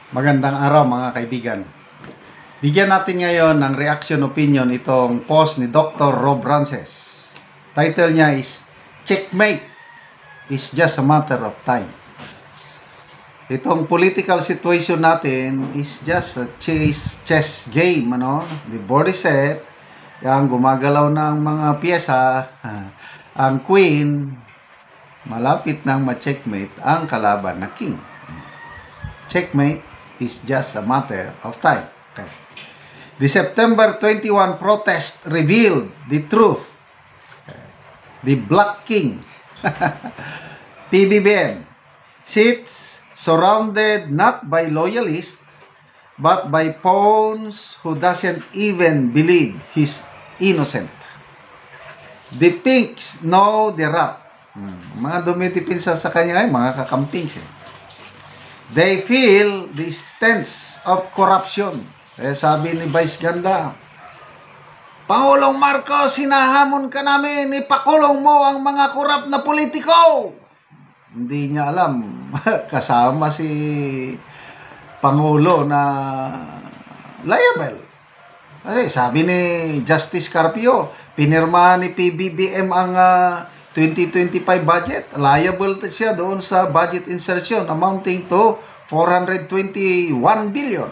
Magandang araw mga kaibigan. Bigyan natin ngayon ng reaction opinion itong post ni Dr. Rob Rances. Title niya is Checkmate is just a matter of time. Itong political situation natin is just a chess game, ano? The board is set, yung gumagalaw ng mga pyesa, ang queen, malapit nang ma-checkmate ang kalaban na king. Checkmate is just a matter of time. Okay. The September 21 protest revealed the truth. Okay. The Black King, PBBM, sits surrounded not by loyalists, but by pawns who doesn't even believe he's innocent. The pinks know the rap. Mga dumitipin sa kanya ay mga kakampings. They feel the stench of corruption. Sabi ni Vice Ganda, Pangulong Marcos, sinahamon ka namin, ipakulong mo ang mga korap na politiko. Hindi niya alam, kasama si Pangulo na liable. Kasi sabi ni Justice Carpio, pinirma ni PBBM ang 2025 budget. Liable siya doon sa budget insertion amounting to 421 billion.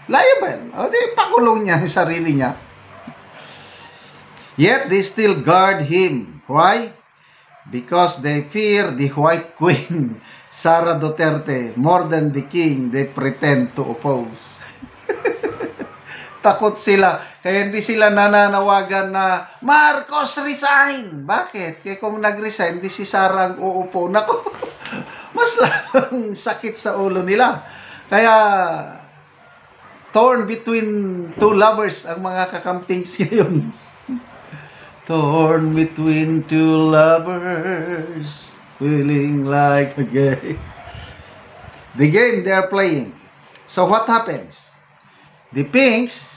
Liable. O di, pakulong niya ang sarili niya. Yet they still guard him. Why? Because they fear the White Queen, Sara Duterte, more than the king they pretend to oppose. Takot sila. Kaya hindi sila nananawagan na, Marcos, resign! Bakit? Kaya kung nag-resign, di si Sara ang uupo. Naku, mas lang sakit sa ulo nila. Kaya, torn between two lovers ang mga kakampings ngayon. Torn between two lovers, feeling like a gay. The game they are playing. So what happens? The pinks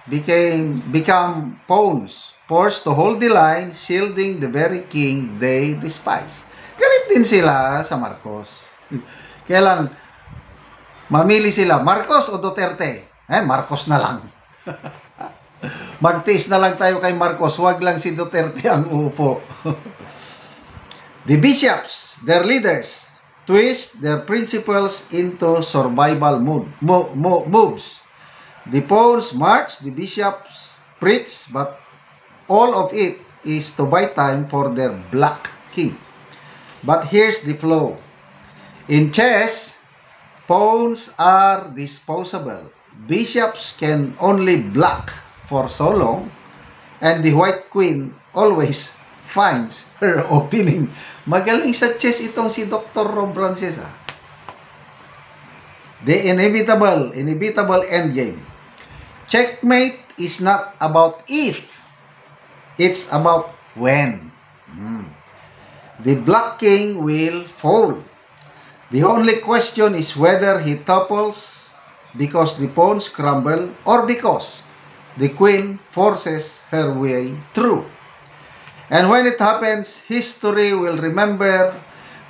become pawns, forced to hold the line, shielding the very king they despise. Galit din sila sa Marcos. Kaya lang, mamili sila, Marcos o Duterte? Marcos na lang. Mag-taste na lang tayo kay Marcos, wag lang si Duterte ang uupo. The bishops, their leaders, twist their principles into survival moves. The pawns march, the bishops preach, but all of it is to buy time for their black king. But here's the flow. In chess, pawns are disposable. Bishops can only block for so long, and the white queen always finds her opening. Magaling sa chess itong si Dr. Rob Rances. The inevitable endgame. Checkmate is not about if, it's about when. The Black King will fall. The only question is whether he topples because the pawns crumble or because the queen forces her way through. And when it happens, history will remember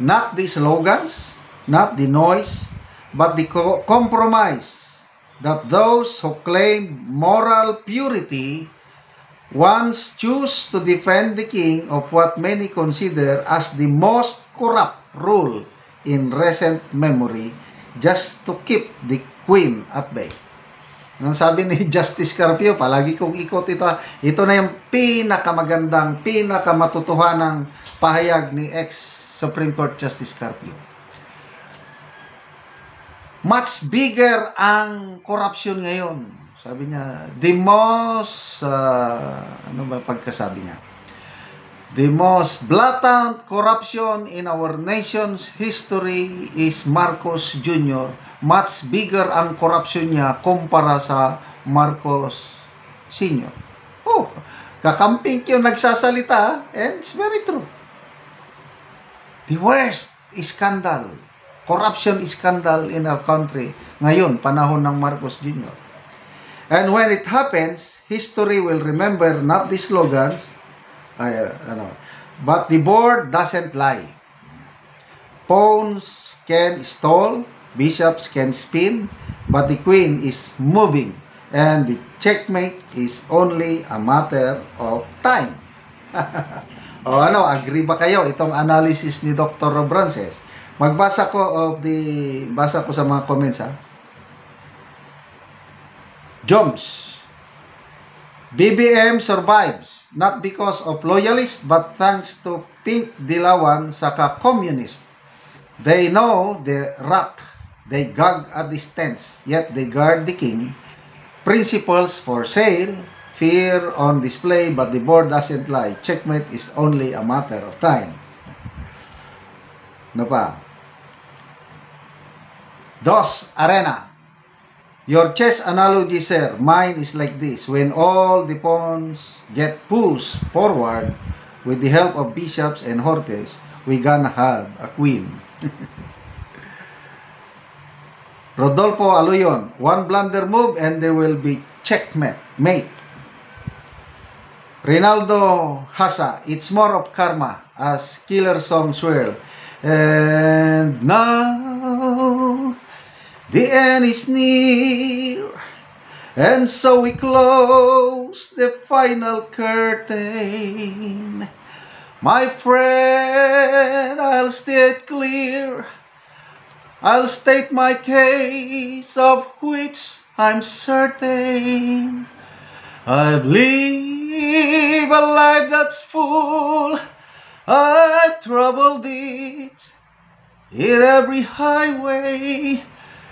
not the slogans, not the noise, but the compromise that those who claim moral purity once choose to defend the king of what many consider as the most corrupt rule in recent memory, just to keep the queen at bay. Ang sabi ni Justice Carpio, palagi kong ikot ito. Ito na yung pinakamagandang, pinakamatutuhanang pahayag ni ex-Supreme Court Justice Carpio. Much bigger ang corruption ngayon. Sabi niya, the most, pagkasabi niya? The most blatant corruption in our nation's history is Marcos Jr. Much bigger ang corruption niya kumpara sa Marcos Sr. Oh, kakamping yung nagsasalita, and it's very true. The worst scandal, corruption scandal in our country ngayon, panahon ng Marcos Jr. And when it happens, history will remember not the slogans, but the board doesn't lie. Pawns can stall, bishops can spin, but the queen is moving, and the checkmate is only a matter of time. O ano, agree ba kayo itong analysis ni Dr. Robrances? Basa ko sa mga comments ha. Joms, BBM survives not because of loyalists but thanks to Pink Dilawan saka communist. They know the rat, they gag at the stance, yet they guard the king. Principles for sale, fear on display, but the board doesn't lie. Checkmate is only a matter of time. Ano pa? Dos Arena. Your chess analogy, sir. Mine is like this. When all the pawns get pushed forward with the help of bishops and horses, we gonna have a queen. Rodolfo Aluyon. One blunder move and there will be checkmate. Mate. Rinaldo Hasa. It's more of karma as Killer Song swirl. And now the end is near, and so we close the final curtain. My friend, I'll state clear, I'll state my case, of which I'm certain. I've lived a life that's full, I've traveled it in every highway,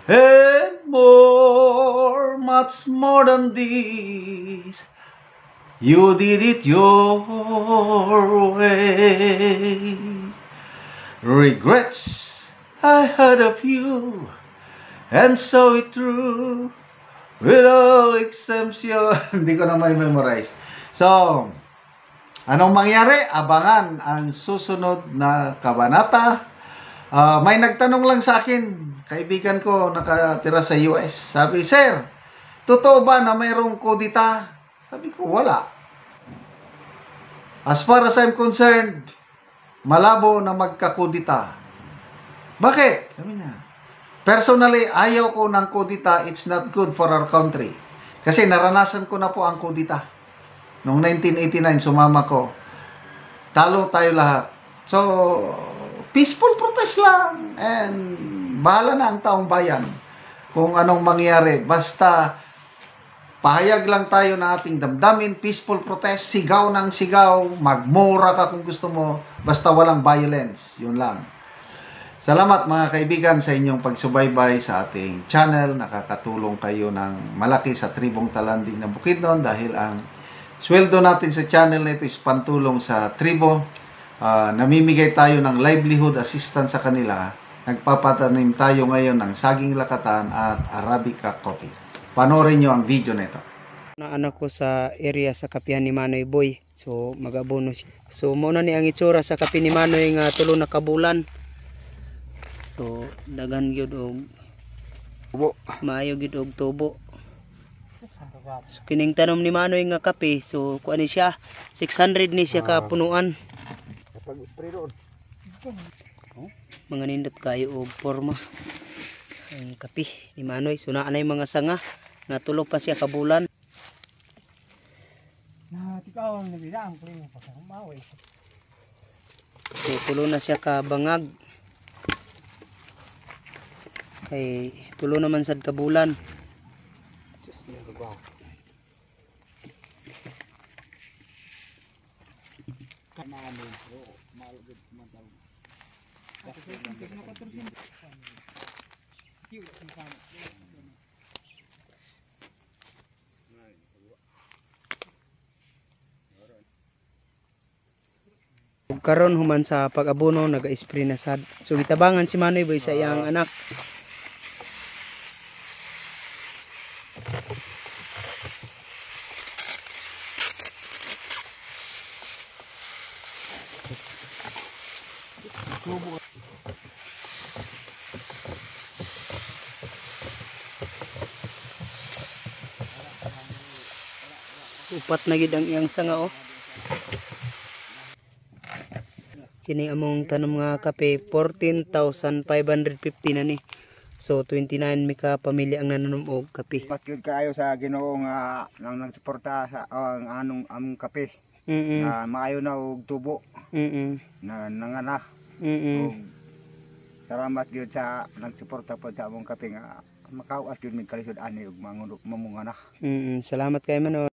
and more, much more than this. You did it your way. Regrets I had of you, and so it through, with all exemption. Hindi ko na may memorize. So, anong mangyari? Abangan ang susunod na kabanata. May nagtanong lang sa akin, kaibigan ko nakatira sa US. Sabi, sir, totoo ba na mayroong kudita? Sabi ko, wala. As far as I'm concerned, malabo na magkakudita. Bakit? Sabi niya, personally, ayaw ko ng kudita. It's not good for our country. Kasi naranasan ko na po ang kudita. Noong 1989, sumama ko. Talo tayo lahat. So, peaceful protest lang. And bahala na ang taong bayan kung anong mangyari. Basta pahayag lang tayo ng ating damdamin, peaceful protest, sigaw ng sigaw, magmura ka kung gusto mo, basta walang violence. Yun lang. Salamat mga kaibigan sa inyong pagsubaybay sa ating channel. Nakakatulong kayo ng malaki sa Tribong Talanding ng Bukidnon dahil ang sweldo natin sa channel na ito is pantulong sa tribo. Namimigay tayo ng livelihood assistance sa kanila. Nagpapatanim tayo ngayon ng saging lakatan at Arabica coffee. Panoorin nyo ang video nito. Na anak ko sa area sa kapihan ni Manoy Boy. So magabono siya. So muna ni ang itsura sa kapi ni Manoy nga tulo na kabulan. So dagan gyud og tubo. Maayo gyud og tubo. So kining tanom ni Manoy nga kape, so kuan ni siya 600 ni siya ka punuan. Mga nindot kayo og forma ang kapi ni Manoy. So naa nay mga sanga nga tulo pa siya kabulan. So tulo na siya ka bangag. Kay tulo naman sad kabulan. Karon human sa pag-abono naga-spray na sad. So gitabangan si Manoy Boy sa iyang anak. Upat na gid ang iyang sanga oh. Kini among tanom nga kape 14,550 na ni. So 29 mi ka pamilya ang nananom og kape. Paskid kaayo sa Ginoo nga nang nagsuporta sa ang anong among kape. Na maayo na og tubo. Na nangana. Og salamat gyud sa nagsuporta po sa among kape nga makawas gyud mig kalisod ani og mamungana. Salamat kay Manoy.